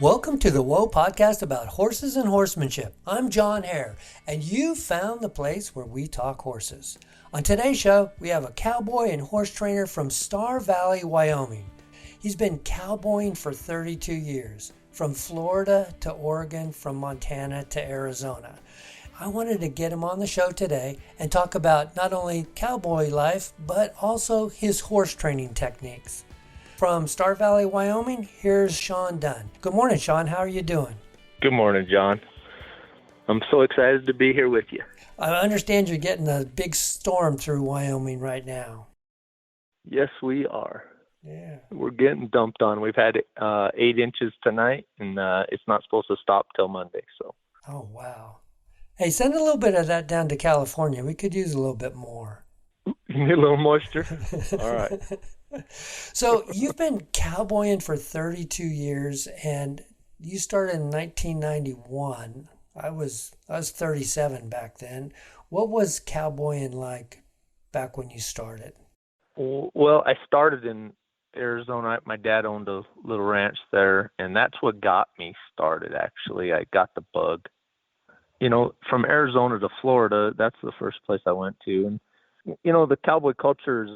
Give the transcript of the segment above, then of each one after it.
Welcome to the Whoa podcast about horses and horsemanship. I'm John Hare, and you found the place where we talk horses. On today's show, we have a cowboy and horse trainer from Star Valley, Wyoming. He's been cowboying for 32 years, from Florida to Oregon, from Montana to Arizona. I wanted to get him on the show today and talk about not only cowboy life, but also his horse training techniques. From Star Valley, Wyoming, here's Shawn Dunn. Good morning, Shawn. How are you doing? Good morning, John. I'm so excited to be here with you. I understand you're getting a big storm through Wyoming right now. Yes, we are. Yeah. We're getting dumped on. We've had 8 inches tonight, and it's not supposed to stop till Monday. So. Oh, wow. Hey, send a little bit of that down to California. We could use a little bit more. You need a little moisture? All right. So you've been cowboying for 32 years, and you started in 1991. I was 37 back then. What was cowboying like back when you started? Well, I started in Arizona. My dad owned a little ranch there, and that's what got me started, actually. I got the bug. You know, from Arizona to Florida, that's the first place I went to. And, you know, the cowboy culture is,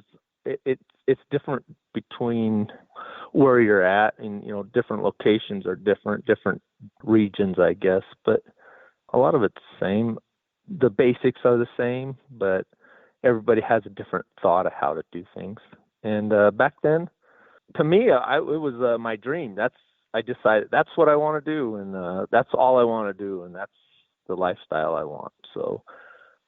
it's different between where you're at, and, you know, different locations are different regions, I guess. But a lot of it's the same. The basics are the same, but everybody has a different thought of how to do things. And back then, to me, it was my dream. I decided that's what I want to do, and that's all I want to do, and that's the lifestyle I want. So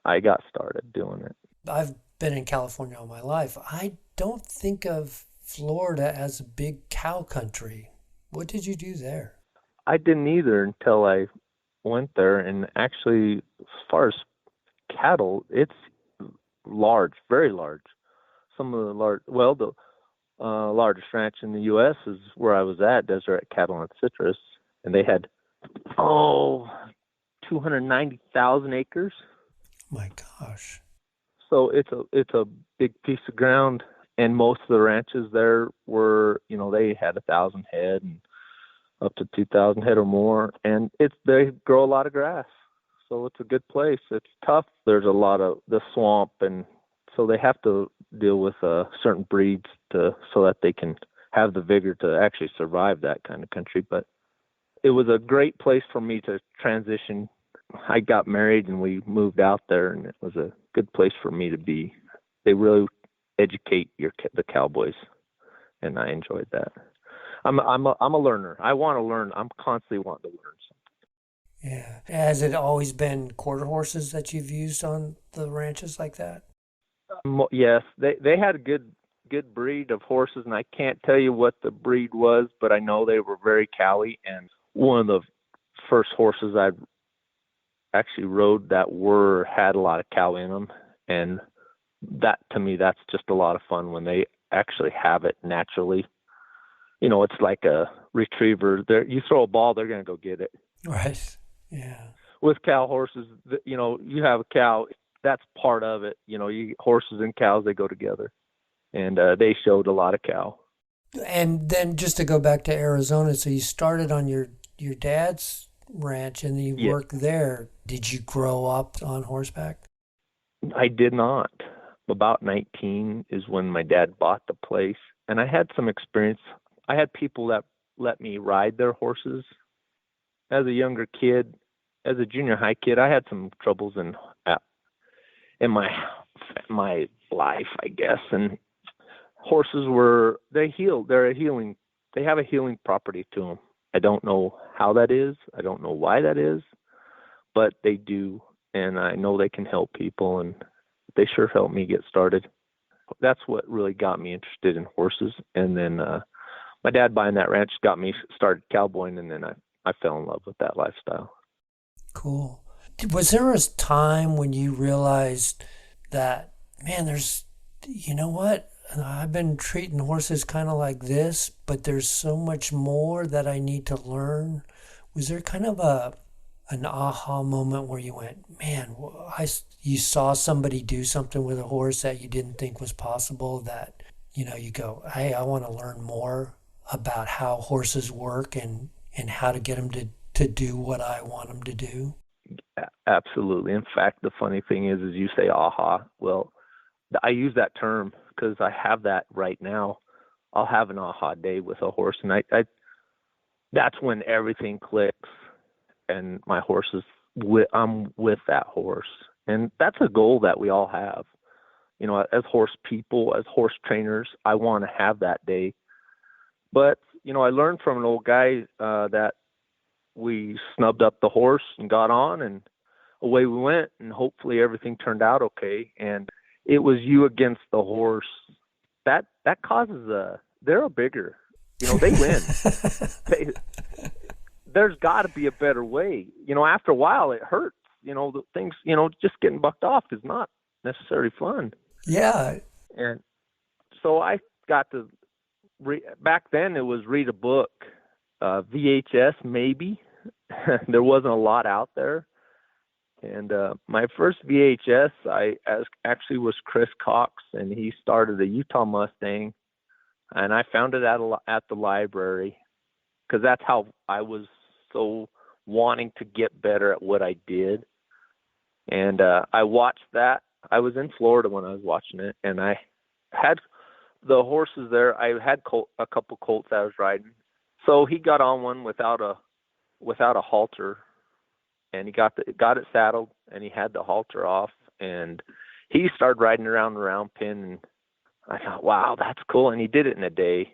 I got started doing it. I've been in California all my life. I don't think of Florida as a big cow country. What did you do there? I didn't either until I went there. And actually, as far as cattle, it's large, very large. Some of the largest ranch in the U.S. is where I was at, Deseret Cattle and Citrus, and they had 290,000 acres. My gosh. So it's a big piece of ground, and most of the ranches there were, you know, they had 1,000 head and up to 2,000 head or more, and they grow a lot of grass. So it's a good place. It's tough. There's a lot of the swamp, and so they have to deal with certain breeds so that they can have the vigor to actually survive that kind of country. But it was a great place for me to transition. I got married and we moved out there, and it was a good place for me to be. They really educate the cowboys, and I enjoyed that. I'm a learner. I want to learn. I'm constantly wanting to learn something. Yeah. Has it always been quarter horses that you've used on the ranches like that? Yes, they had a good breed of horses, and I can't tell you what the breed was, but I know they were very cowy. And one of the first horses I actually rode that had a lot of cow in them, and that, to me, that's just a lot of fun when they actually have it naturally. You know, it's like a retriever. You throw a ball, they're going to go get it. Right. Yeah. With cow horses, you know, you have a cow, that's part of it. You know, horses and cows, they go together, and they showed a lot of cow. And then just to go back to Arizona, so you started on your dad's ranch and you worked there. Did you grow up on horseback? I did not. About 19 is when my dad bought the place, and I had some experience. I had people that let me ride their horses as a younger kid. As a junior high kid, I had some troubles in my life, I guess. And horses they have a healing property to them. I don't know how that is. I don't know why that is, but they do. And I know they can help people, and they sure helped me get started. That's what really got me interested in horses. And then my dad buying that ranch got me started cowboying, and then I fell in love with that lifestyle. Cool. Was there a time when you realized that, man, you know what? I've been treating horses kind of like this, but there's so much more that I need to learn. Was there kind of an aha moment where you went, man, you saw somebody do something with a horse that you didn't think was possible, that, you know, you go, hey, I want to learn more about how horses work and and how to get them to do what I want them to do? Absolutely. In fact, the funny thing is you say aha. Well, I use that term because I have that right now. I'll have an aha day with a horse, and I that's when everything clicks, and my horse is I'm with that horse, and that's a goal that we all have. You know, as horse people, as horse trainers, I want to have that day. But you know, I learned from an old guy that we snubbed up the horse and got on, and away we went, and hopefully everything turned out okay. And it was you against the horse. That causes they're a bigger, you know, they win. There's got to be a better way. You know, after a while it hurts. You know, the things, you know, just getting bucked off is not necessarily fun. Yeah. And so I got to back then it was read a book, VHS maybe. There wasn't a lot out there. And my first VHS actually was Chris Cox, and he started a Utah Mustang, and I found it at the library because that's how I was so wanting to get better at what I did. And I watched that. I was in Florida when I was watching it, and I had the horses there. I had a couple colts I was riding. So he got on one without a halter, and he got it saddled, and he had the halter off, and he started riding around the round pin, and I thought, wow, that's cool. And he did it in a day.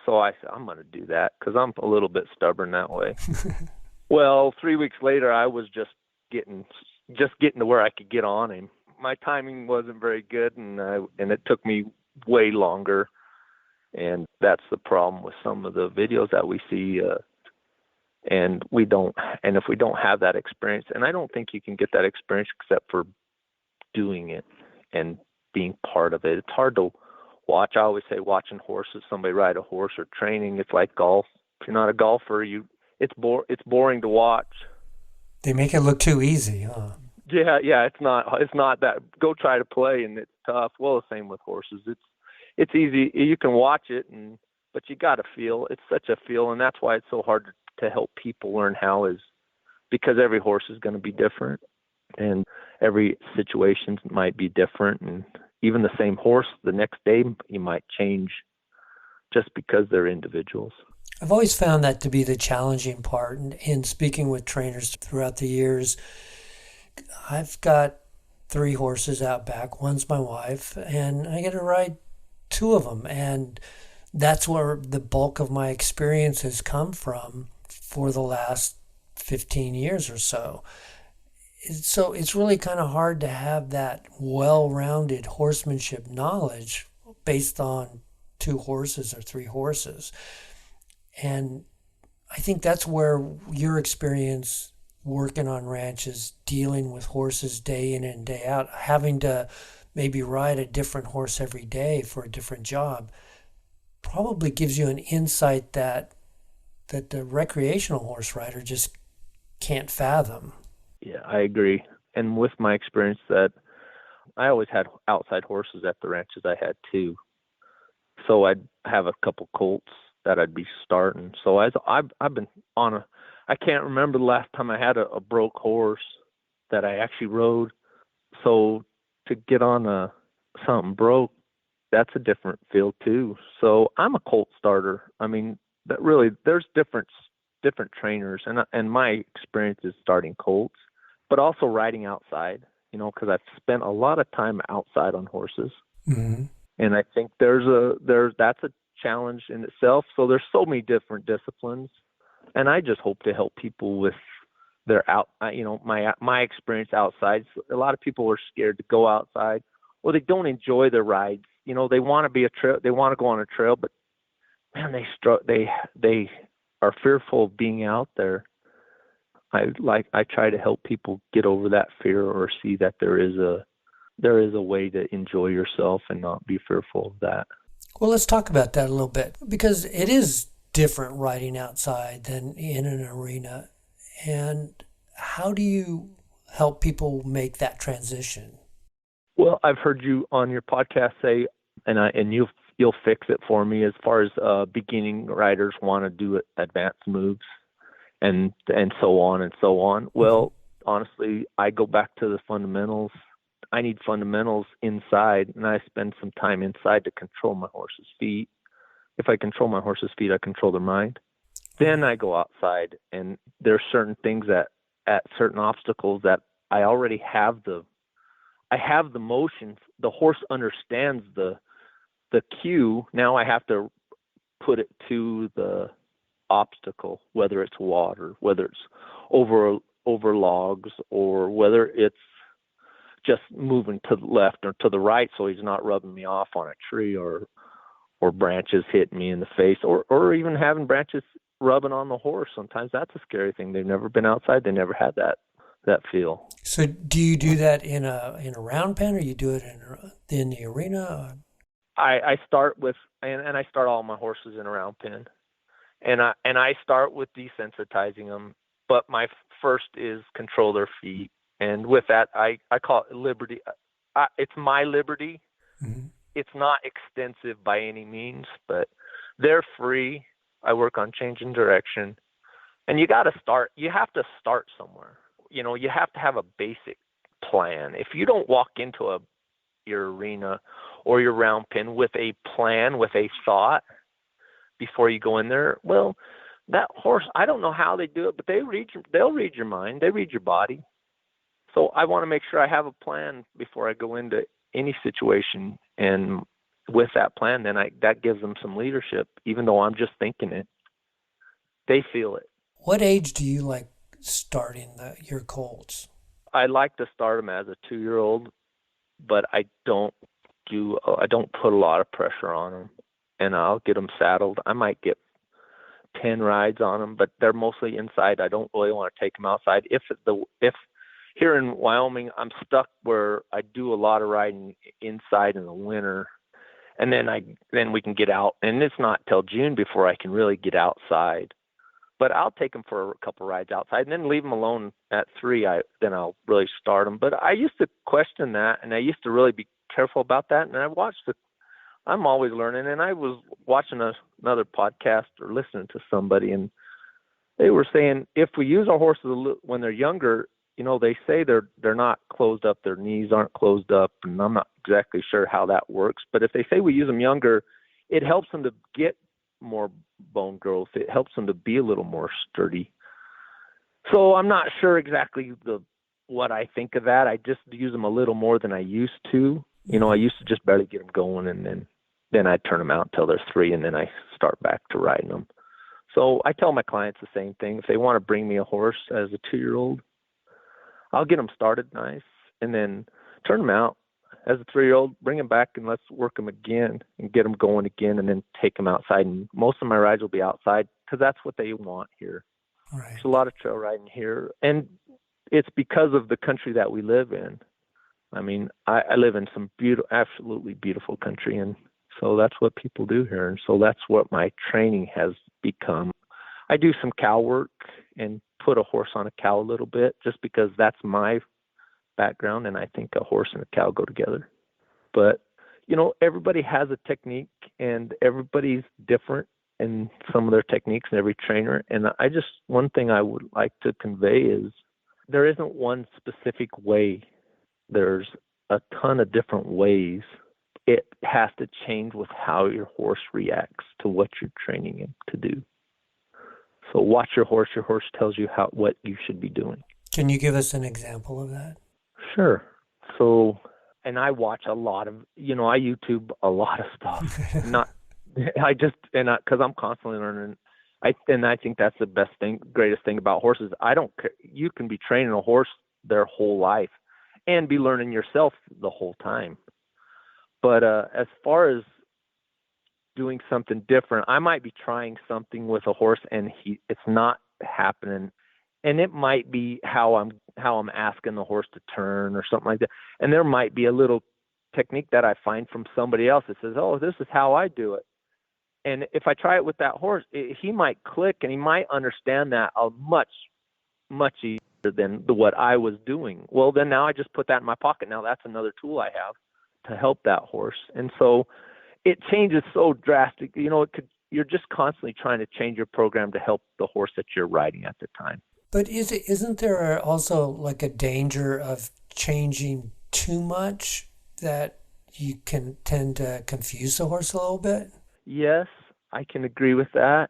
So I said, I'm going to do that because I'm a little bit stubborn that way. Well, 3 weeks later, I was just getting to where I could get on him. My timing wasn't very good, and it took me way longer. And that's the problem with some of the videos that we see. And if we don't have that experience, and I don't think you can get that experience except for doing it and being part of it. It's hard to watch. I always say watching somebody ride a horse or training, it's like golf. If you're not a golfer, it's boring to watch. They make it look too easy, huh? Yeah, it's not that. Go try to play, and it's tough. Well, the same with horses. It's easy. You can watch it, but you got to feel. It's such a feel, and that's why it's so hard to help people learn how, is because every horse is going to be different, and every situation might be different, and even the same horse the next day you might change just because they're individuals. I've always found that to be the challenging part. And in speaking with trainers throughout the years, I've got 3 horses out back. One's my wife, and I get to ride 2 of them. And that's where the bulk of my experience has come from for the last 15 years or so. So it's really kind of hard to have that well-rounded horsemanship knowledge based on 2 horses or 3 horses. And I think that's where your experience working on ranches, dealing with horses day in and day out, having to maybe ride a different horse every day for a different job, probably gives you an insight that the recreational horse rider just can't fathom. Yeah, I agree. And with my experience, that I always had outside horses at the ranches I had too. So I'd have a couple colts that I'd be starting. So I've been on I can't remember the last time I had a broke horse that I actually rode. So to get on something broke, that's a different feel too. So I'm a colt starter. I mean, that really, there's different trainers, and my experience is starting colts, but also riding outside, you know, because I've spent a lot of time outside on horses. Mm-hmm. And I think that's a challenge in itself. So there's so many different disciplines, and I just hope to help people with their my experience outside. So a lot of people are scared to go outside, or they don't enjoy their rides. You know, they want to they want to go on a trail, but man, they are fearful of being out there. I try to help people get over that fear, or see that there is a way to enjoy yourself and not be fearful of that. Well, let's talk about that a little bit, because it is different riding outside than in an arena. And how do you help people make that transition? Well, I've heard you on your podcast say, and you'll fix it for me, as far as beginning riders want to do advanced moves. and so on and so on. Well, honestly, I go back to the fundamentals. I need fundamentals inside, and I spend some time inside to control my horse's feet. If I control my horse's feet, I control their mind. Then I go outside, and there's certain things that at certain obstacles that I already have I have the motion. The horse understands the cue. Now I have to put it to the obstacle, whether it's water, whether it's over logs, or whether it's just moving to the left or to the right so he's not rubbing me off on a tree or branches hitting me in the face, or even having branches rubbing on the horse. Sometimes that's a scary thing. They've never been outside. They never had that feel. So do you do that in a round pen, or you do it in the arena? I start with, and I start all my horses in a round pen, and I start with desensitizing them. But my first is control their feet, and with that I call it liberty. It's my liberty. Mm-hmm. It's not extensive by any means, but they're free. I work on changing direction, and you have to start somewhere. You have to have a basic plan. If you don't walk into your arena or your round pen with a plan, with a thought before you go in there, well, that horse, I don't know how they do it, but they'll read your mind. They read your body. So I want to make sure I have a plan before I go into any situation. And with that plan, then that gives them some leadership, even though I'm just thinking it. They feel it. What age do you like starting your colts? I like to start them as a 2-year-old, but I don't put a lot of pressure on them, and I'll get them saddled. I might get 10 rides on them, but they're mostly inside. I don't really want to take them outside. If here in Wyoming, I'm stuck where I do a lot of riding inside in the winter, and then we can get out, and it's not till June before I can really get outside. But I'll take them for a couple rides outside and then leave them alone at 3. Then I'll really start them. But I used to question that, and I used to really be careful about that. And I'm always learning. And I was watching another podcast or listening to somebody, and they were saying if we use our horses when they're younger, they say they're not closed up, their knees aren't closed up, and I'm not exactly sure how that works. But if they say we use them younger, it helps them to get more bone growth. It helps them to be a little more sturdy. So I'm not sure exactly what I think of that. I just use them a little more than I used to. I used to just barely get them going, and then I turn them out until they're 3, and then I start back to riding them. So I tell my clients the same thing. If they want to bring me a horse as a 2-year-old, I'll get them started nice, and then turn them out as a 3-year-old, bring them back, and let's work them again and get them going again, and then take them outside. And most of my rides will be outside because that's what they want here. Right. There's a lot of trail riding here, and it's because of the country that we live in. I mean, I live in some absolutely beautiful country, and so that's what people do here. And so that's what my training has become. I do some cow work and put a horse on a cow a little bit just because that's my background, and I think a horse and a cow go together. But everybody has a technique, and everybody's different in some of their techniques, and every trainer. And one thing I would like to convey is there isn't one specific way. There's a ton of different ways. It has to change with how your horse reacts to what you're training him to do. So watch your horse. Your horse tells you what you should be doing. Can you give us an example of that? Sure. So, and I watch a lot of, I YouTube a lot of stuff. Because I'm constantly learning. I think that's the greatest thing about horses. I don't care. You can be training a horse their whole life and be learning yourself the whole time. But as far as doing something different, I might be trying something with a horse and it's not happening. And it might be how I'm asking the horse to turn or something like that. And there might be a little technique that I find from somebody else that says, oh, this is how I do it. And if I try it with that horse, he might click and he might understand that much, much easier than what I was doing. Well, then now I just put that in my pocket. Now that's another tool I have to help that horse. And so it changes so drastically. you're just constantly trying to change your program to help the horse that you're riding at the time. But isn't there also like a danger of changing too much that you can tend to confuse the horse a little bit? Yes, I can agree with that.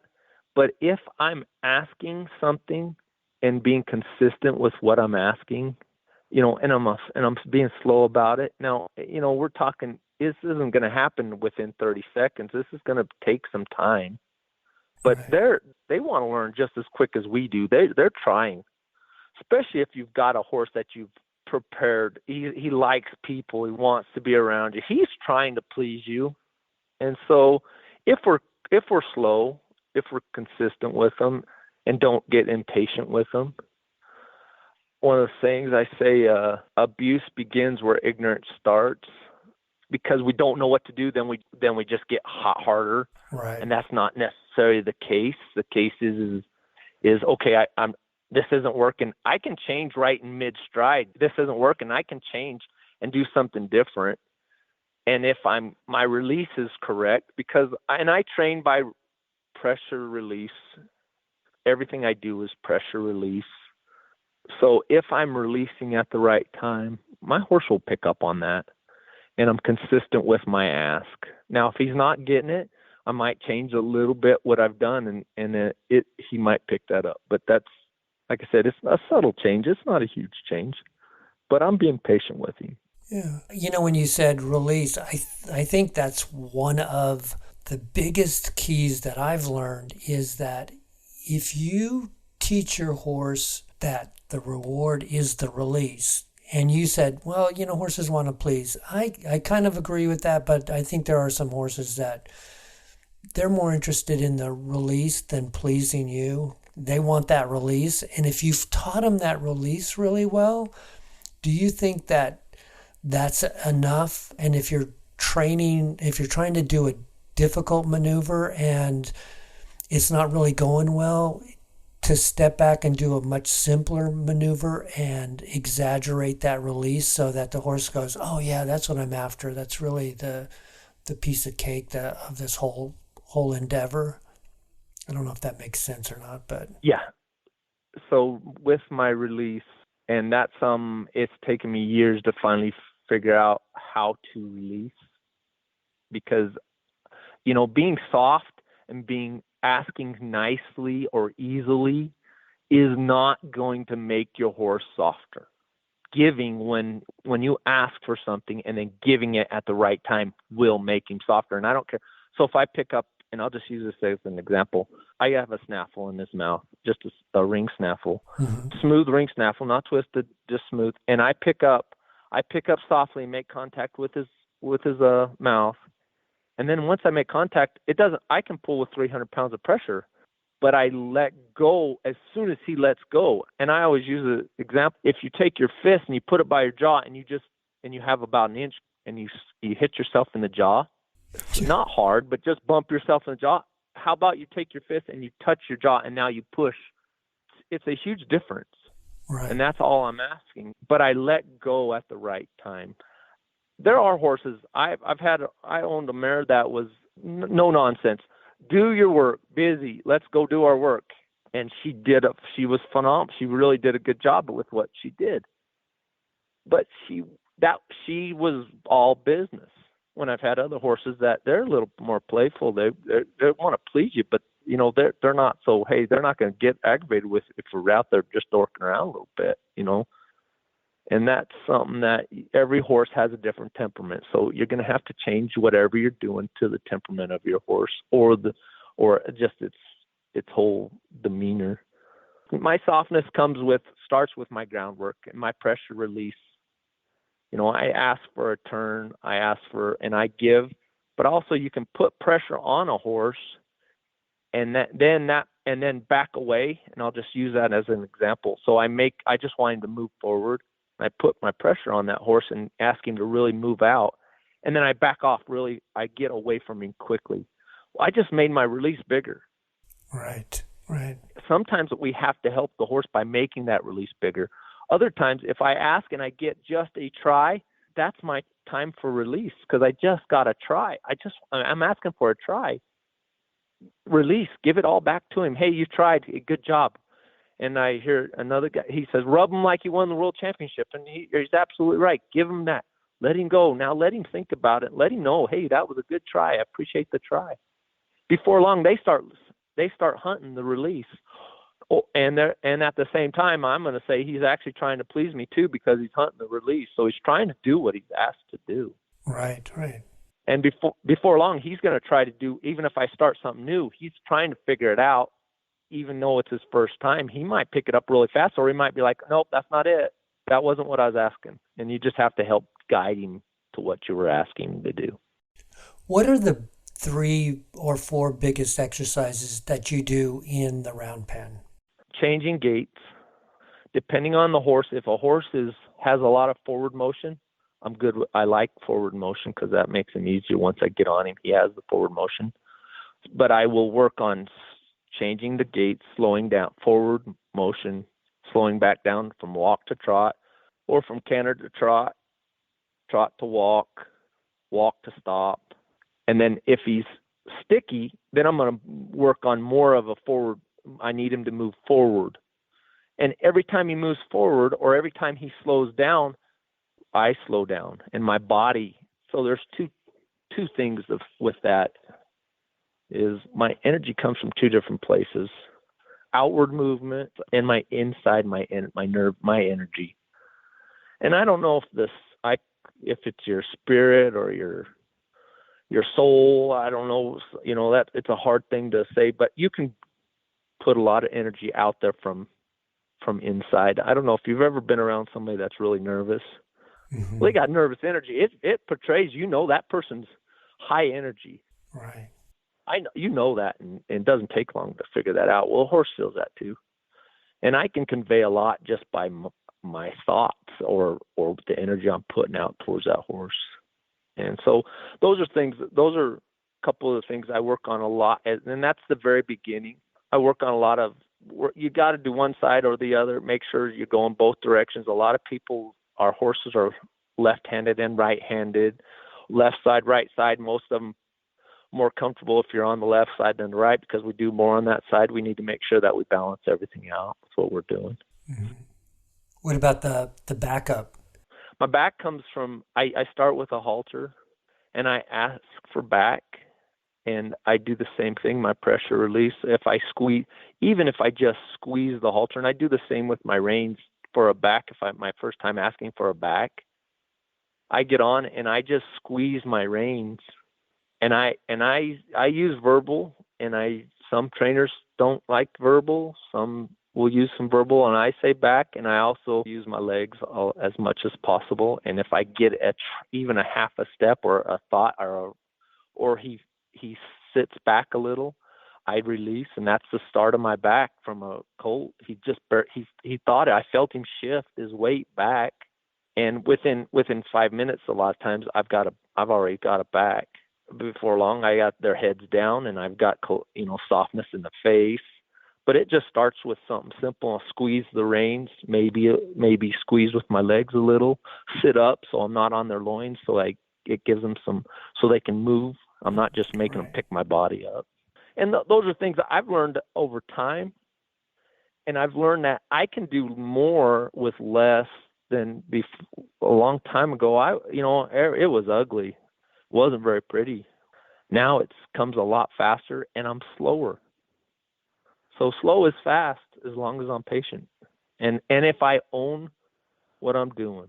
But if I'm asking something and being consistent with what I'm asking, and I'm being slow about it. Now, we're talking, this isn't going to happen within 30 seconds. This is going to take some time. But Right. they want to learn just as quick as we do. They're trying, especially if you've got a horse that you've prepared. He likes people. He wants to be around you. He's trying to please you. And so if we're slow, if we're consistent with them and don't get impatient with them, one of the things I say, abuse begins where ignorance starts. Because we don't know what to do, then we just get harder, Right. and that's not necessarily the case. The case is okay. I'm this isn't working. I can change right in mid stride. This isn't working. I can change and do something different. And if my release is correct, because I train by pressure release. Everything I do is pressure release. So if I'm releasing at the right time, my horse will pick up on that. And I'm consistent with my ask. Now, if he's not getting it, I might change a little bit what I've done, and he might pick that up. But that's, like I said, it's a subtle change. It's not a huge change, but I'm being patient with him. Yeah. When you said release, I think that's one of the biggest keys that I've learned is that if you teach your horse that the reward is the release, and you said, well, horses want to please. I kind of agree with that, but I think there are some horses that they're more interested in the release than pleasing you. They want that release. And if you've taught them that release really well, do you think that that's enough? And if you're trying to do a difficult maneuver and it's not really going well, to step back and do a much simpler maneuver and exaggerate that release so that the horse goes, oh yeah, that's what I'm after. That's really the piece of cake of this whole endeavor. I don't know if that makes sense or not, but Yeah. So with my release, and that's it's taken me years to finally figure out how to release, because being soft and asking nicely or easily is not going to make your horse softer. Giving when you ask for something and then giving it at the right time will make him softer. And I don't care. So if I pick up, and I'll just use this as an example, I have a snaffle in his mouth, just a ring snaffle, smooth ring snaffle, not twisted, just smooth. And I pick up softly and make contact with his mouth. And then once I make contact, I can pull with 300 pounds of pressure, but I let go as soon as he lets go. And I always use an example. If you take your fist and you put it by your jaw and you have about an inch and you hit yourself in the jaw, not hard, but just bump yourself in the jaw. How about you take your fist and you touch your jaw and now you push? It's a huge difference. right. And that's all I'm asking. But I let go at the right time. There are horses. I owned a mare that was no nonsense. Do your work, busy. Let's go do our work. And she was phenomenal. She really did a good job with what she did. But she was all business. When I've had other horses that they're a little more playful, they want to please you, but they're not. So hey, they're not going to get aggravated with if we're out there just dorking around a little bit, And that's something that every horse has a different temperament. So you're going to have to change whatever you're doing to the temperament of your horse or just its whole demeanor. My softness starts with my groundwork and my pressure release. I ask for a turn, and I give, but also you can put pressure on a horse and then back away. And I'll just use that as an example. So I just want him to move forward. I put my pressure on that horse and ask him to really move out. And then I back off, I get away from him quickly. Well, I just made my release bigger. Right. Sometimes we have to help the horse by making that release bigger. Other times, if I ask and I get just a try, that's my time for release because I just got a try. I'm asking for a try. release, give it all back to him. Hey, you tried, good job. And I hear another guy, he says, rub him like he won the world championship. And he's absolutely right. Give him that. Let him go. Now let him think about it. Let him know, hey, that was a good try. I appreciate the try. Before long, they start hunting the release. Oh, and at the same time, I'm going to say he's actually trying to please me too, because he's hunting the release. So he's trying to do what he's asked to do. Right. And before long, he's going to try to do, even if I start something new, he's trying to figure it out. Even though it's his first time, he might pick it up really fast, or he might be like, nope, that's not it. That wasn't what I was asking. And you just have to help guide him to what you were asking him to do. What are the 3 or 4 biggest exercises that you do in the round pen? Changing gaits. Depending on the horse, if a horse has a lot of forward motion, I'm good. I like forward motion because that makes him easier. Once I get on him, he has the forward motion. But I will work on changing the gait, slowing down, forward motion, slowing back down from walk to trot, or from canter to trot, trot to walk, walk to stop. And then if he's sticky, then I'm going to work on more of a forward. I need him to move forward. And every time he moves forward, or every time he slows down, I slow down, and my body. So there's two things with that. Is my energy comes from 2 different places: outward movement and my inside, my energy. And I don't know if it's your spirit or your soul. I don't know. That it's a hard thing to say, but you can put a lot of energy out there from inside. I don't know if you've ever been around somebody that's really nervous. Mm-hmm. Well, they got nervous energy. It portrays, that person's high energy. Right. I know that, and it doesn't take long to figure that out. Well, a horse feels that too, and I can convey a lot just by my thoughts or the energy I'm putting out towards that horse. And so those are a couple of the things I work on a lot, and that's the very beginning. I work on a lot of work. You got to do one side or the other. Make sure you go in both directions. A lot of people, our horses are left-handed and right-handed, left side, right side. Most of them more comfortable if you're on the left side than the right, because we do more on that side. We need to make sure that we balance everything out. That's what we're doing. Mm-hmm. What about the backup? My back comes from, I start with a halter and I ask for back, and I do the same thing, my pressure release. If I squeeze, even if I just squeeze the halter, and I do the same with my reins for a back. If my first time asking for a back, I get on and I just squeeze my reins. And I use verbal, and some trainers don't like verbal. Some will use some verbal, and I say back, and I also use my legs as much as possible. And if I get even a half a step or a thought, or he sits back a little, I release, and that's the start of my back from a colt. He thought it. I felt him shift his weight back, and within 5 minutes, a lot of times I've already got a back. Before long, I got their heads down, and I've got softness in the face. But it just starts with something simple. I'll squeeze the reins, maybe squeeze with my legs a little, sit up so I'm not on their loins, so it gives them some, so they can move. I'm not just making them pick my body up. And those are things that I've learned over time, and I've learned that I can do more with less than a long time ago. It was ugly. Wasn't very pretty. Now it comes a lot faster, and I'm slower. So slow is fast as long as I'm patient. And if I own what I'm doing,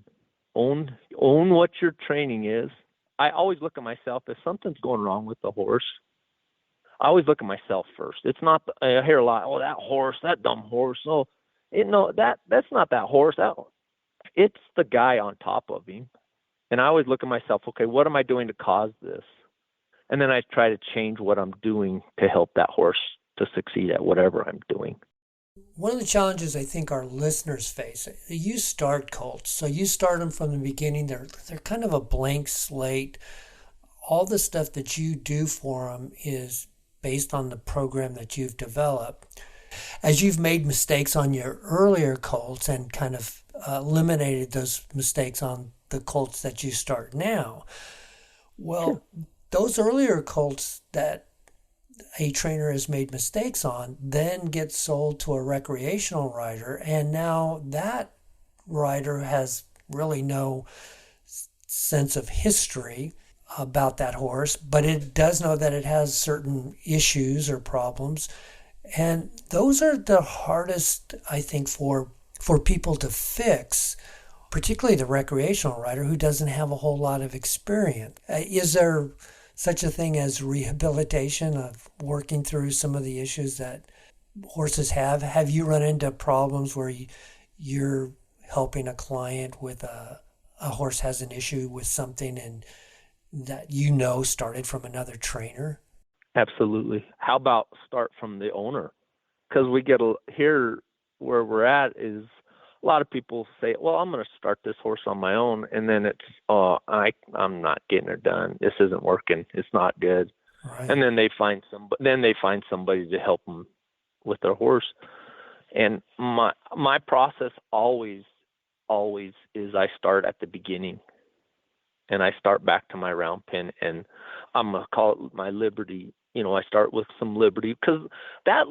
own what your training is. I always look at myself. If something's going wrong with the horse, I always look at myself first. It's not, I hear a lot, oh, that horse, that dumb horse. Oh, that's not that horse. It's the guy on top of him. And I always look at myself, okay, what am I doing to cause this? And then I try to change what I'm doing to help that horse to succeed at whatever I'm doing. One of the challenges I think our listeners face, you start colts, so you start them from the beginning. They're kind of a blank slate. All the stuff that you do for them is based on the program that you've developed. As you've made mistakes on your earlier colts and kind of eliminated those mistakes on the colts that you start now, well, sure. Those earlier colts that a trainer has made mistakes on then gets sold to a recreational rider, and now that rider has really no sense of history about that horse, but it does know that it has certain issues or problems. And those are the hardest, I think, for people to fix, particularly the recreational rider who doesn't have a whole lot of experience. Is there such a thing as rehabilitation of working through some of the issues that horses have? Have you run into problems where you're helping a client with a horse has an issue with something and that started from another trainer? Absolutely. How about start from the owner? Because we get here where we're at is a lot of people say, well, I'm going to start this horse on my own. And then it's, I'm not getting her done. This isn't working. It's not good. Right. And then they find somebody to help them with their horse. And my process always is I start at the beginning and I start back to my round pen, and I'm going to call it my liberty. I start with some liberty, because that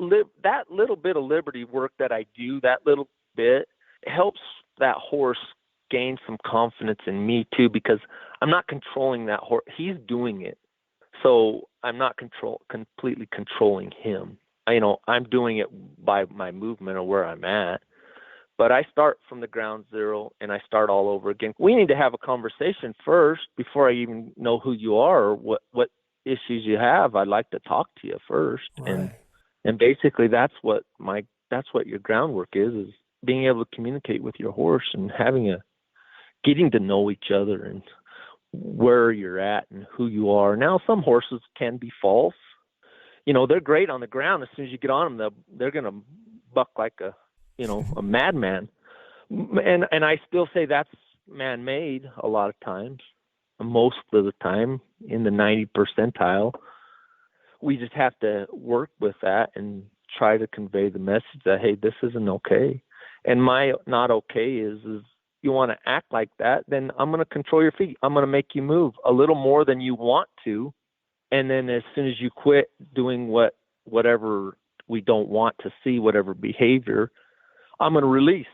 little bit of liberty work that I do, that little bit, helps that horse gain some confidence in me too, because I'm not controlling that horse. He's doing it. So I'm not completely controlling him. I'm doing it by my movement or where I'm at. But I start from the ground zero and I start all over again. We need to have a conversation first before I even know who you are or what issues you have. I'd like to talk to you first. Right. And basically that's what your groundwork is being able to communicate with your horse and getting to know each other and where you're at and who you are. Now, some horses can be false. They're great on the ground. As soon as you get on them, they're going to buck like a madman. And I still say that's man-made a lot of times, most of the time in the 90 percentile. We just have to work with that and try to convey the message that, hey, this isn't okay. And my not okay is you want to act like that, then I'm going to control your feet. I'm going to make you move a little more than you want to. And then as soon as you quit doing whatever we don't want to see, whatever behavior, I'm going to release.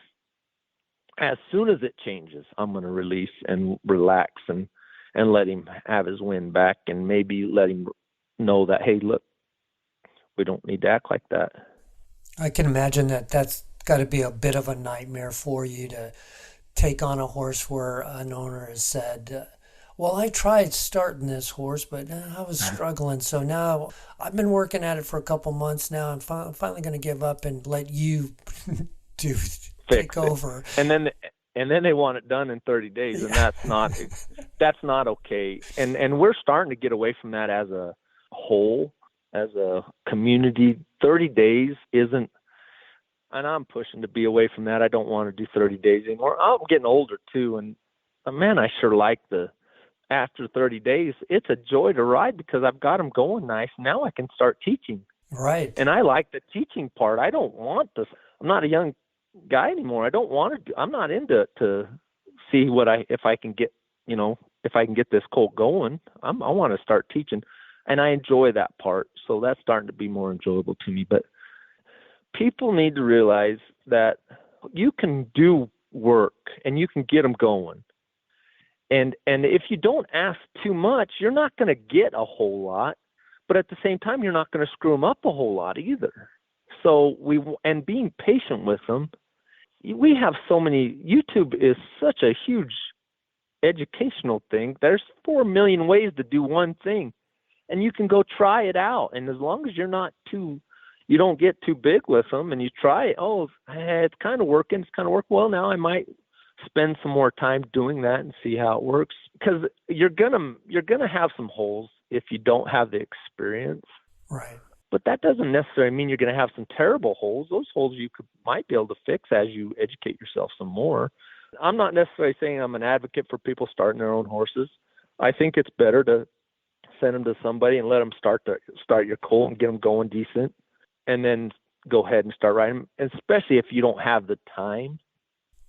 As soon as it changes, I'm going to release and relax and let him have his wind back, and maybe let him know that, hey, look, we don't need to act like that. I can imagine that's got to be a bit of a nightmare for you to take on a horse where an owner has said, well, I tried starting this horse, but I was struggling. So now I've been working at it for a couple months now. I'm finally going to give up and let you take over. And then they want it done in 30 days, and that's not okay. And we're starting to get away from that as a whole, as a community. 30 days isn't, and I'm pushing to be away from that. I don't want to do 30 days anymore. I'm getting older too, and man, I sure like after 30 days, it's a joy to ride because I've got them going nice. Now I can start teaching. Right. And I like the teaching part. I don't want this. I'm not a young guy anymore. I don't want to I'm not into it to see if I can get this colt going. I want to start teaching, and I enjoy that part. So that's starting to be more enjoyable to me. But people need to realize that you can do work and you can get them going. And if you don't ask too much, you're not going to get a whole lot, but at the same time, you're not going to screw them up a whole lot either. So being patient with them, we have so many. YouTube is such a huge educational thing. There's 4 million ways to do one thing, and you can go try it out. And as long as you don't get too big with them, and you try it. Oh, it's kind of working. It's kind of work. Well, now I might spend some more time doing that and see how it works, because you're gonna have some holes if you don't have the experience. Right. But that doesn't necessarily mean you're going to have some terrible holes. Those holes might be able to fix as you educate yourself some more. I'm not necessarily saying I'm an advocate for people starting their own horses. I think it's better to send them to somebody and let them start your colt and get them going decent, and then go ahead and start riding them, especially if you don't have the time.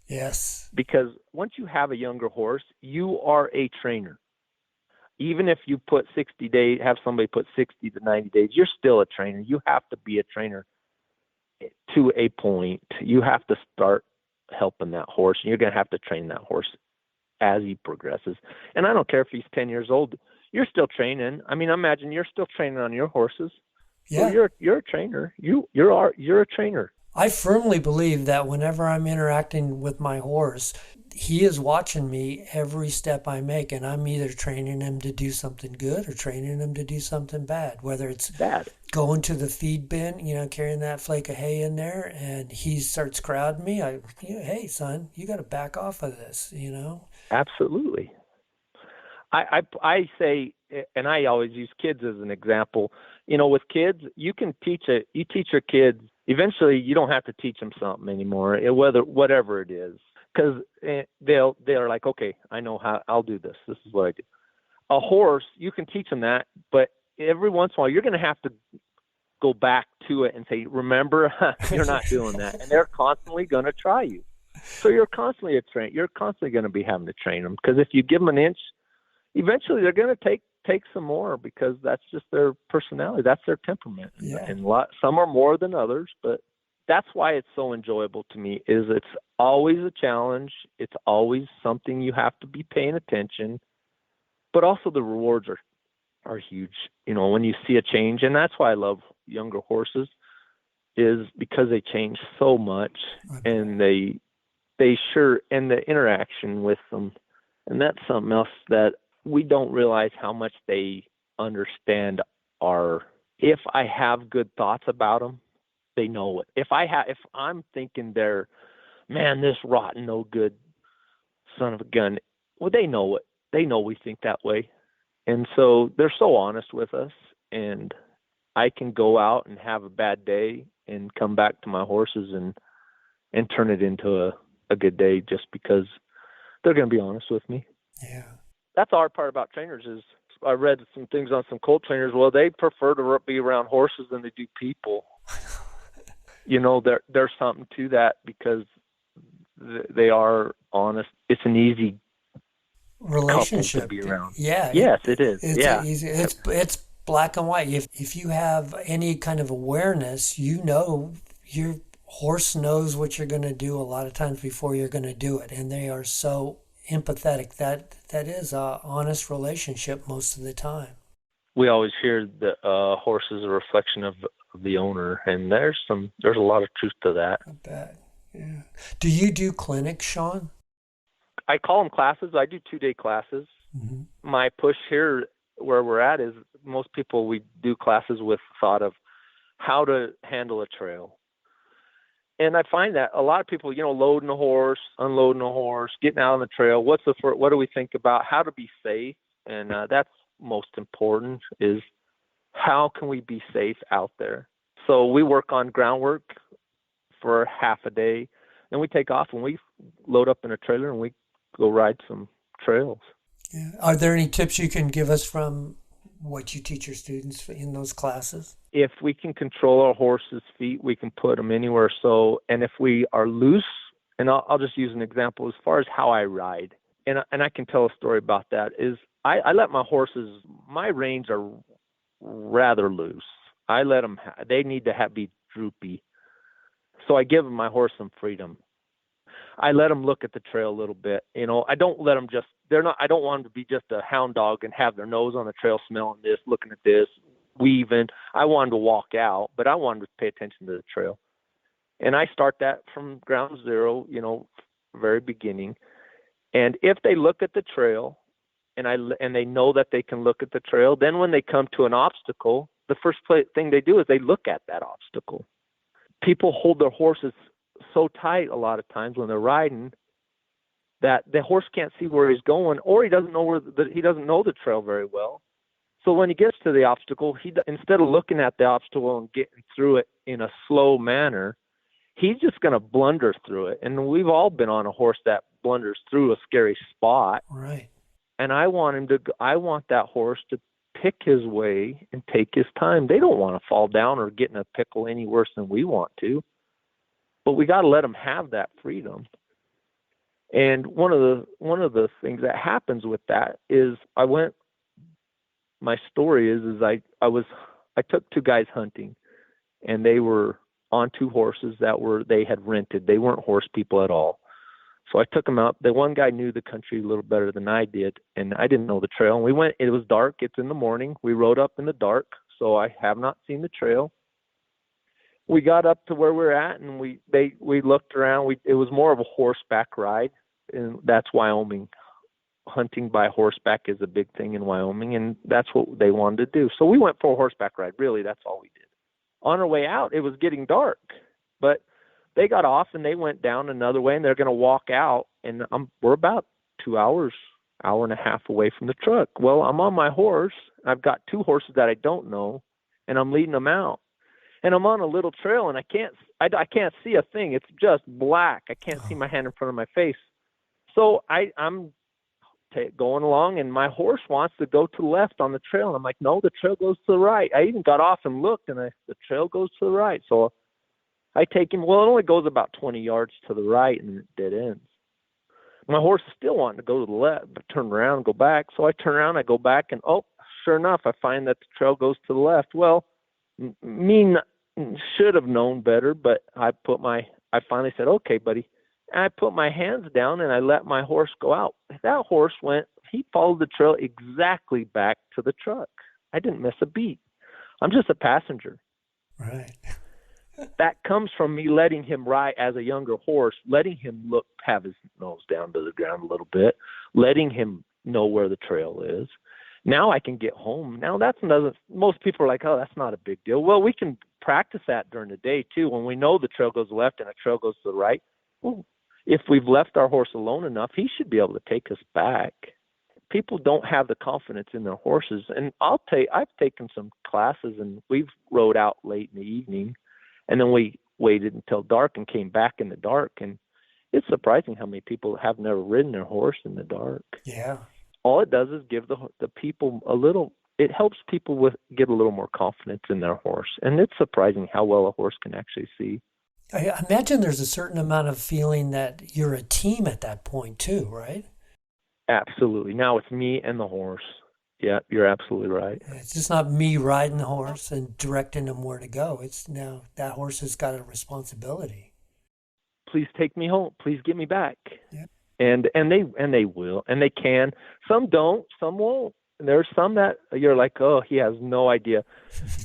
Yes. Because once you have a younger horse, you are a trainer. Even if you put 60 days, have somebody put 60 to 90 days, you're still a trainer. You have to be a trainer to a point. You have to start helping that horse, and you're going to have to train that horse as he progresses. And I don't care if he's 10 years old, you're still training. I mean, imagine you're still training on your horses. Yeah. So you're a trainer. You're a trainer. I firmly believe that whenever I'm interacting with my horse, he is watching me every step I make, and I'm either training him to do something good or training him to do something bad, whether it's bad. Going to the feed bin, carrying that flake of hay in there, and he starts crowding me. Hey, son, you got to back off of this, Absolutely. I say, and I always use kids as an example. With kids, you teach your kids. Eventually, you don't have to teach them something anymore, whatever it is, because they're like, okay, I know how. I'll do this. This is what I do. A horse, you can teach them that, but every once in a while, you're going to have to go back to it and say, remember, you're not doing that, and they're constantly going to try you. So you're constantly You're constantly going to be having to train them, because if you give them an inch, eventually they're going to take some more, because that's just their personality. That's their temperament. Yeah. And some are more than others, but that's why it's so enjoyable to me, is it's always a challenge. It's always something you have to be paying attention, but also the rewards are huge, when you see a change. And that's why I love younger horses, is because they change so much, and they and the interaction with them. And that's something else that we don't realize, how much they understand if I have good thoughts about them, they know it. If I'm thinking this rotten, no good son of a gun, well, they know it. They know we think that way. And so they're so honest with us, and I can go out and have a bad day and come back to my horses and turn it into a good day, just because they're going to be honest with me. Yeah. That's the hard part about trainers is, I read some things on some colt trainers. Well, they prefer to be around horses than they do people. There's something to that, because they are honest. It's an easy relationship to be around. Yeah. Yes, it is. It's black and white. If you have any kind of awareness, your horse knows what you're going to do a lot of times before you're going to do it, and they are so empathetic. That is a honest relationship most of the time. We always hear that horse is a reflection of the owner, and there's a lot of truth to that. I bet. Yeah. Do you do clinics, Shawn? I call them classes. I do 2-day classes. Mm-hmm. My push here where we're at is, most people, we do classes with thought of how to handle a trail. And I find that a lot of people, loading a horse, unloading a horse, getting out on the trail, what do we think about how to be safe? And that's most important, is how can we be safe out there? So we work on groundwork for half a day, and we take off and we load up in a trailer and we go ride some trails. Yeah. Are there any tips you can give us from what you teach your students in those classes? If we can control our horse's feet, we can put them anywhere. So, and if we are loose, and I'll just use an example as far as how I ride, and I can tell a story about that, is I let my horses, my reins are rather loose. I let them, they need to be droopy. So I give my horse some freedom. I let them look at the trail a little bit. I don't let them I don't want them to be just a hound dog and have their nose on the trail, smelling this, looking at this, weaving. I want them to walk out, but I want them to pay attention to the trail. And I start that from ground zero, very beginning. And if they look at the trail, and they know that they can look at the trail, then when they come to an obstacle, the first thing they do is they look at that obstacle. People hold their horses so tight a lot of times when they're riding that the horse can't see where he's going, or he doesn't know he doesn't know the trail very well. So when he gets to the obstacle, instead of looking at the obstacle and getting through it in a slow manner, he's just going to blunder through it. And we've all been on a horse that blunders through a scary spot. Right. And I want that horse to pick his way and take his time. They don't want to fall down or get in a pickle any worse than we want to. But we got to let them have that freedom. And one of the things that happens with that is I went my story is I took two guys hunting, and they were on two horses they had rented. They weren't horse people at all. So I took them out. The one guy knew the country a little better than I did, and I didn't know the trail. And we went. It was dark. It's in the morning. We rode up in the dark, so I have not seen the trail. We got up to where we're at, and we looked around. It was more of a horseback ride, and that's Wyoming. Hunting by horseback is a big thing in Wyoming, and that's what they wanted to do. So we went for a horseback ride. Really, that's all we did. On our way out, it was getting dark, but they got off and they went down another way, and they're going to walk out. And we're about 2 hours, hour and a half away from the truck. Well, I'm on my horse. I've got two horses that I don't know, and I'm leading them out. And I'm on a little trail, and I can't see a thing. It's just black. I can't see my hand in front of my face. So I'm going along, and my horse wants to go to the left on the trail. And I'm like, no, the trail goes to the right. I even got off and looked, and the trail goes to the right. So I take him. Well, it only goes about 20 yards to the right, and it dead ends. My horse is still wanting to go to the left, but turn around and go back. So I turn around, I go back, and sure enough, I find that the trail goes to the left. Well, should have known better, but I finally said, okay, buddy. And I put my hands down and I let my horse go out. That horse he followed the trail exactly back to the truck. I didn't miss a beat. I'm just a passenger. Right. That comes from me letting him ride as a younger horse, letting him have his nose down to the ground a little bit, letting him know where the trail is. Now I can get home. Now most people are like, oh, that's not a big deal. Well, we can practice that during the day too. When we know the trail goes left and the trail goes to the right, well, if we've left our horse alone enough, he should be able to take us back. People don't have the confidence in their horses. And I've taken some classes, and we've rode out late in the evening, and then we waited until dark and came back in the dark. And it's surprising how many people have never ridden their horse in the dark. Yeah. All it does is give the people it helps people get a little more confidence in their horse. And it's surprising how well a horse can actually see. I imagine there's a certain amount of feeling that you're a team at that point too, right? Absolutely. Now it's me and the horse. Yeah, you're absolutely right. It's just not me riding the horse and directing him where to go. It's now that horse has got a responsibility. Please take me home. Please get me back. Yeah. And they will, and they can. Some don't, some won't. And there's some that you're like, oh, he has no idea,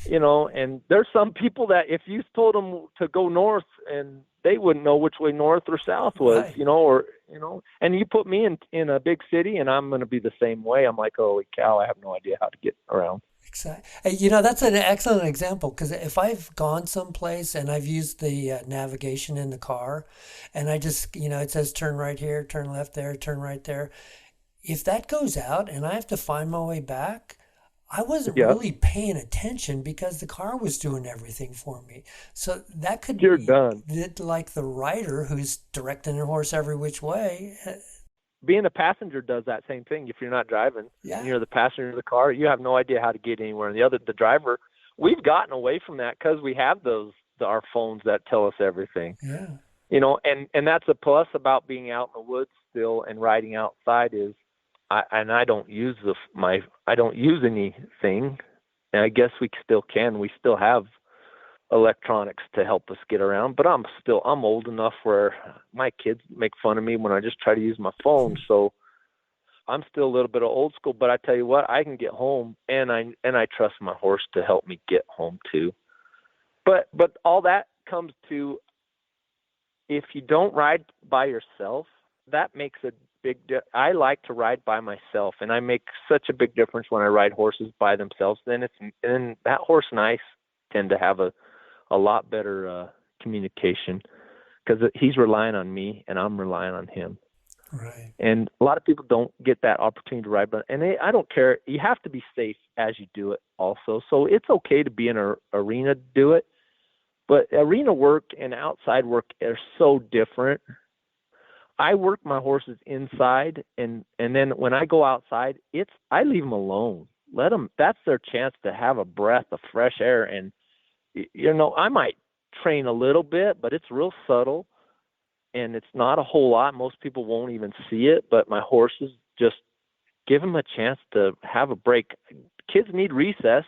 and there's some people that if you told them to go north, and they wouldn't know which way north or south was, right. And you put me in a big city, and I'm going to be the same way. I'm like, holy cow, I have no idea how to get around. Exactly. That's an excellent example, because if I've gone someplace and I've used the navigation in the car, and I just, it says turn right here, turn left there, turn right there. If that goes out and I have to find my way back, I wasn't really paying attention because the car was doing everything for me. So that could You're be done. Like the rider who's directing their horse every which way. Being a passenger does that same thing. If you're not driving and you're the passenger of the car, you have no idea how to get anywhere. And the driver, we've gotten away from that because we have our phones that tell us everything. Yeah. And that's a plus about being out in the woods still and riding outside is I don't use I don't use anything. And I guess we still can. We still have electronics to help us get around, but I'm old enough where my kids make fun of me when I just try to use my phone. So I'm still a little bit of old school, but I tell you what, I can get home, and I trust my horse to help me get home too. But all that comes to, if you don't ride by yourself, that makes a big I like to ride by myself, and I make such a big difference when I ride horses by themselves. Then that horse and I tend to have a lot better communication, because he's relying on me and I'm relying on him. Right. And a lot of people don't get that opportunity to ride, I don't care. You have to be safe as you do it also. So it's okay to be in an arena to do it, but arena work and outside work are so different. I work my horses inside, and then when I go outside, I leave them alone. Let them. That's their chance to have a breath of fresh air. And I might train a little bit, but it's real subtle, and it's not a whole lot. Most people won't even see it. But my horses, just give them a chance to have a break. kids need recess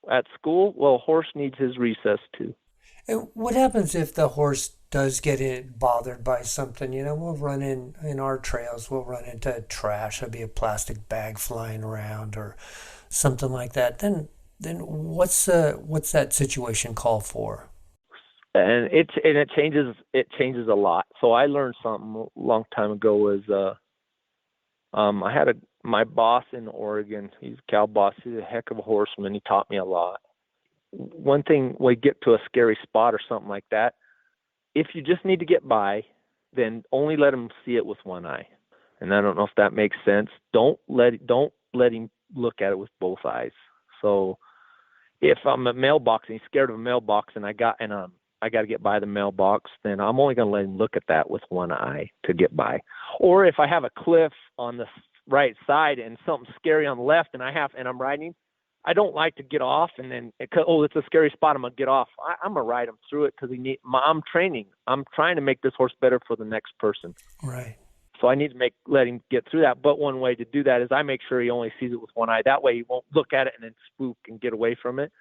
at school. Well, a horse needs his recess too. And what happens if the horse does get bothered by something? We'll run in our trails, we'll run into trash. There'll be a plastic bag flying around or something like that. Then what's that situation call for? And it changes a lot. So I learned something a long time ago is I had my boss in Oregon. He's a cow boss. He's a heck of a horseman. He taught me a lot. One thing, when we get to a scary spot or something like that, if you just need to get by, then only let him see it with one eye. And I don't know if that makes sense. Don't let him look at it with both eyes. So if I'm a mailbox and he's scared of a mailbox and I got to get by the mailbox, then I'm only going to let him look at that with one eye to get by. Or if I have a cliff on the right side and something scary on the left and I'm riding, I don't like to get off and then, it's a scary spot, I'm going to get off. I'm going to ride him through it because I'm training. I'm trying to make this horse better for the next person. Right. So I need to let him get through that. But one way to do that is I make sure he only sees it with one eye. That way he won't look at it and then spook and get away from it.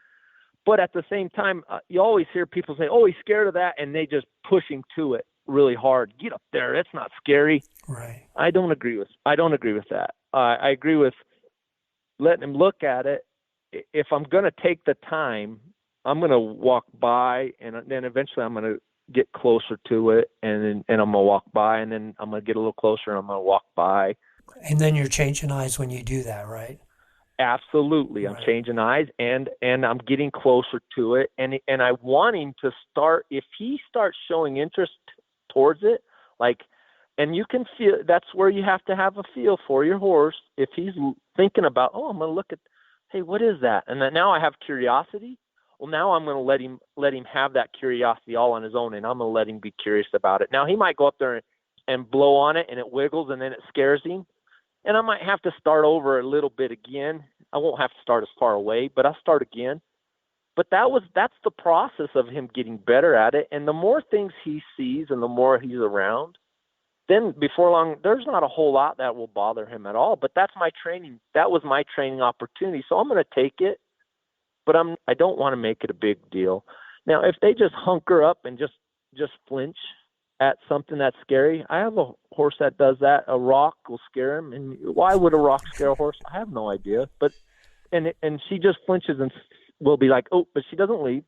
But at the same time, you always hear people say, "Oh, he's scared of that," and they just push him to it really hard. Get up there. It's not scary. Right. I don't agree with that. I agree with letting him look at it. If I'm going to take the time, I'm going to walk by, and then eventually I'm going to get closer to it, and I'm going to walk by, and then I'm going to get a little closer, and I'm going to walk by. And then you're changing eyes when you do that, right? Absolutely. I'm changing eyes and I'm getting closer to it. And I want him to start, if he starts showing interest towards it, and you can feel, that's where you have to have a feel for your horse. If he's thinking about, I'm going to look at, hey, what is that? And then now I have curiosity. Well, now I'm going to let him have that curiosity all on his own. And I'm going to let him be curious about it. Now he might go up there and blow on it and it wiggles and then it scares him. And I might have to start over a little bit again. I won't have to start as far away, but I'll start again. But that's the process of him getting better at it. And the more things he sees and the more he's around, then before long, there's not a whole lot that will bother him at all. But that's my training. That was my training opportunity. So I'm going to take it, but I don't want to make it a big deal. Now, if they just hunker up and just flinch at something that's scary, I have a horse that does that. A rock will scare him. And why would a rock scare a horse? I have no idea. But and she just flinches and will be like, oh, but she doesn't leave.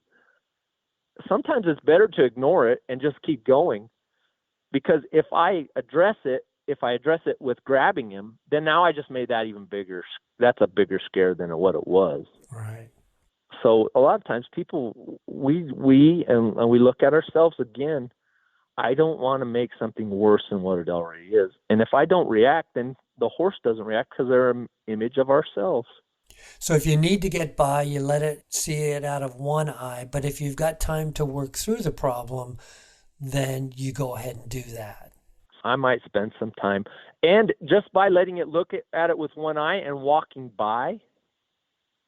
Sometimes it's better to ignore it and just keep going, because if I address it with grabbing him, then now I just made that even bigger. That's a bigger scare than what it was. Right. So a lot of times people, we look at ourselves again. I don't want to make something worse than what it already is. And if I don't react, then the horse doesn't react because they're an image of ourselves. So if you need to get by, you let it see it out of one eye. But if you've got time to work through the problem, then you go ahead and do that. I might spend some time. And just by letting it look at it with one eye and walking by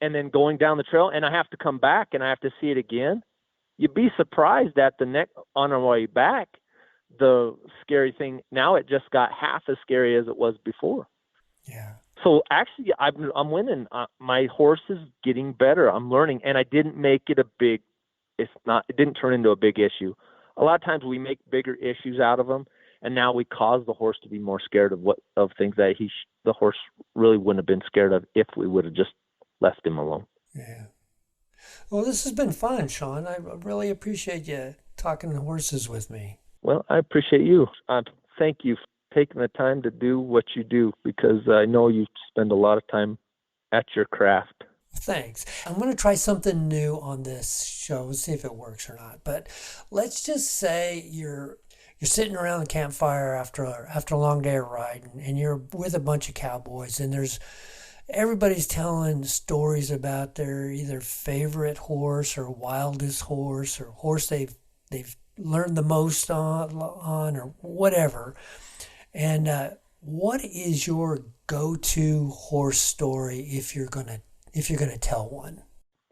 and then going down the trail, and I have to come back and I have to see it again, you'd be surprised that on our way back, the scary thing, now it just got half as scary as it was before. Yeah. So actually, I'm winning. My horse is getting better. I'm learning, and I didn't make it it didn't turn into a big issue. A lot of times we make bigger issues out of them, and now we cause the horse to be more scared of things that the horse really wouldn't have been scared of if we would have just left him alone. Yeah. Well, this has been fun, Shawn. I really appreciate you talking horses with me. Well, I appreciate you. Thank you for taking the time to do what you do, because I know you spend a lot of time at your craft. Thanks. I'm going to try something new on this show. We'll see if it works or not. But let's just say you're sitting around the campfire after a long day of riding, and you're with a bunch of cowboys, and everybody's telling stories about their either favorite horse or wildest horse or horse they've learned the most on or whatever. And what is your go-to horse story if you're gonna tell one?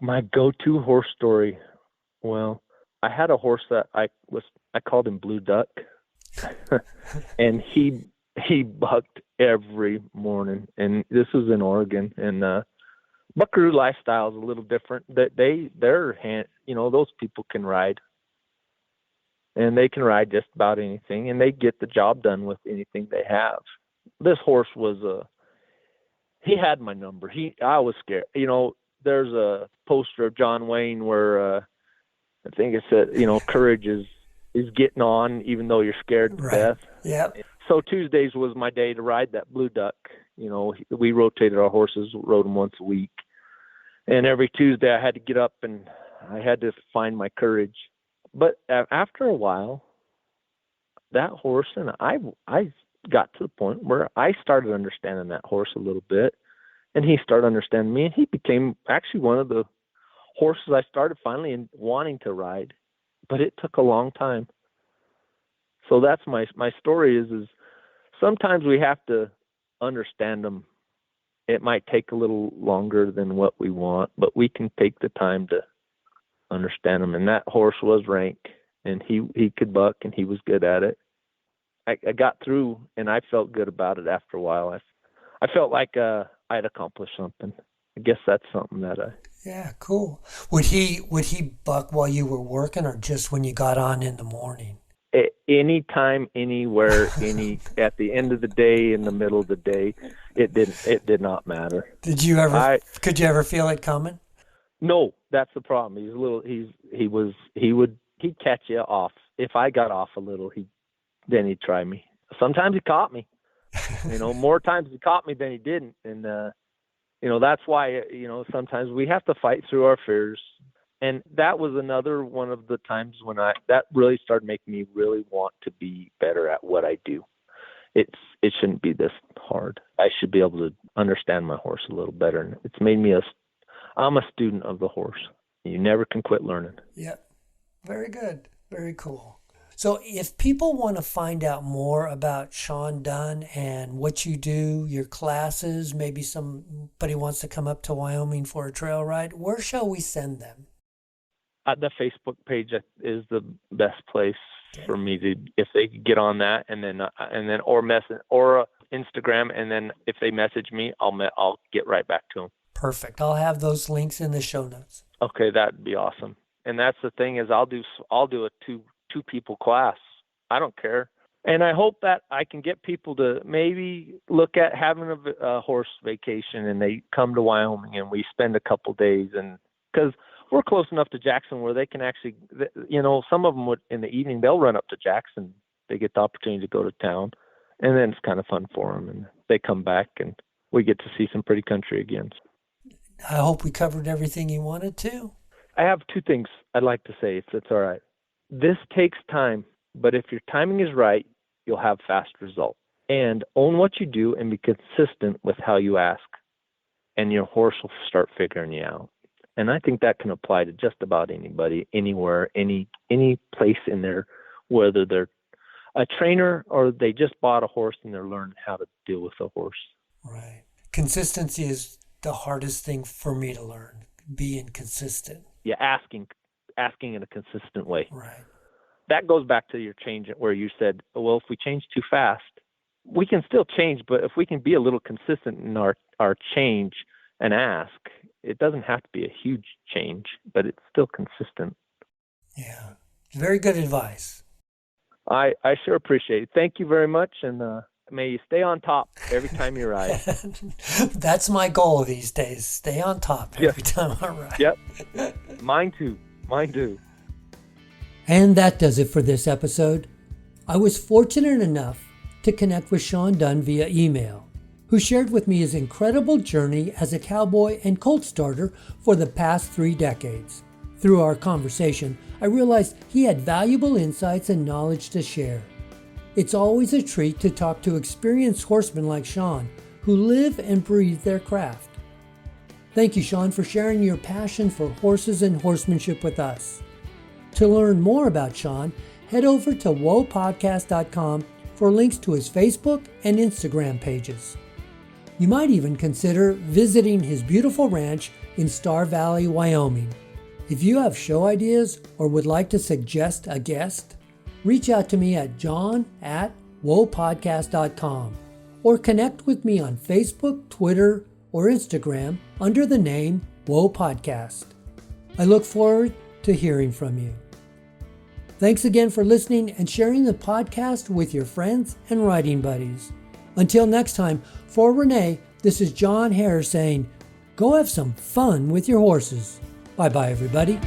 My go-to horse story. Well, I had a horse that I called him Blue Duck, and he bucked every morning. And this was in Oregon, and Buckaroo lifestyle is a little different. They're those people can ride, and they can ride just about anything, and they get the job done with anything they have. This horse he had my number. I was scared. There's a poster of John Wayne where I think it said, courage is getting on even though you're scared to death. Yeah. So Tuesdays was my day to ride that Blue Duck. We rotated our horses, rode them once a week. And every Tuesday I had to get up and I had to find my courage. But after a while, that horse and I got to the point where I started understanding that horse a little bit, and he started understanding me, and he became actually one of the horses I started finally wanting to ride. But it took a long time. So that's my story is sometimes we have to understand them. It might take a little longer than what we want, but we can take the time to understand them. And that horse was rank, and he could buck, and he was good at it. I got through, and I felt good about it after a while. I felt like I'd accomplished something. I guess that's something that Yeah, cool. Would he buck while you were working, or just when you got on in the morning? Anytime, anywhere, at the end of the day, in the middle of the day, it did not matter. Could you ever feel it coming? No, that's the problem. He'd catch you off. If I got off a little, then he'd try me. Sometimes he caught me. More times he caught me than he didn't. And that's why, sometimes we have to fight through our fears. And that was another one of the times when that really started making me really want to be better at what I do. It shouldn't be this hard. I should be able to understand my horse a little better. And it's made me I'm a student of the horse. You never can quit learning. Yeah. Very good. Very cool. So if people want to find out more about Shawn Dunn and what you do, your classes, maybe somebody wants to come up to Wyoming for a trail ride, where shall we send them? The Facebook page is the best place for me to, if they could get on that, and then or Instagram, and then if they message me, I'll get right back to them. Perfect. I'll have those links in the show notes. Okay, that'd be awesome. And that's the thing is, I'll do a two people class. I don't care. And I hope that I can get people to maybe look at having a horse vacation, and they come to Wyoming and we spend a couple days, and because we're close enough to Jackson where they can actually, some of them would in the evening, they'll run up to Jackson. They get the opportunity to go to town, and then it's kind of fun for them, and they come back and we get to see some pretty country again. I hope we covered everything you wanted to. I have two things I'd like to say, if it's all right. This takes time, but if your timing is right, you'll have fast results. And own what you do and be consistent with how you ask, and your horse will start figuring you out. And I think that can apply to just about anybody, anywhere, any place in there, whether they're a trainer or they just bought a horse and they're learning how to deal with a horse. Right. Consistency is the hardest thing for me to learn, being consistent. Yeah, asking in a consistent way. Right. That goes back to your change where you said, well, if we change too fast, we can still change, but if we can be a little consistent in our change and ask, it doesn't have to be a huge change, but it's still consistent. Yeah. Very good advice. I sure appreciate it. Thank you very much, and may you stay on top every time you ride. That's my goal these days. Stay on top every time I ride. Yep. Mine too. And that does it for this episode. I was fortunate enough to connect with Shawn Dunn via email, who shared with me his incredible journey as a cowboy and colt starter for the past 3 decades. Through our conversation, I realized he had valuable insights and knowledge to share. It's always a treat to talk to experienced horsemen like Shawn, who live and breathe their craft. Thank you, Shawn, for sharing your passion for horses and horsemanship with us. To learn more about Shawn, head over to whoapodcast.com for links to his Facebook and Instagram pages. You might even consider visiting his beautiful ranch in Star Valley, Wyoming. If you have show ideas or would like to suggest a guest, reach out to me at john@whoapodcast.com or connect with me on Facebook, Twitter, or Instagram under the name Whoa Podcast. I look forward to hearing from you. Thanks again for listening and sharing the podcast with your friends and riding buddies. Until next time, for Renee, this is John Hare saying, go have some fun with your horses. Bye-bye, everybody.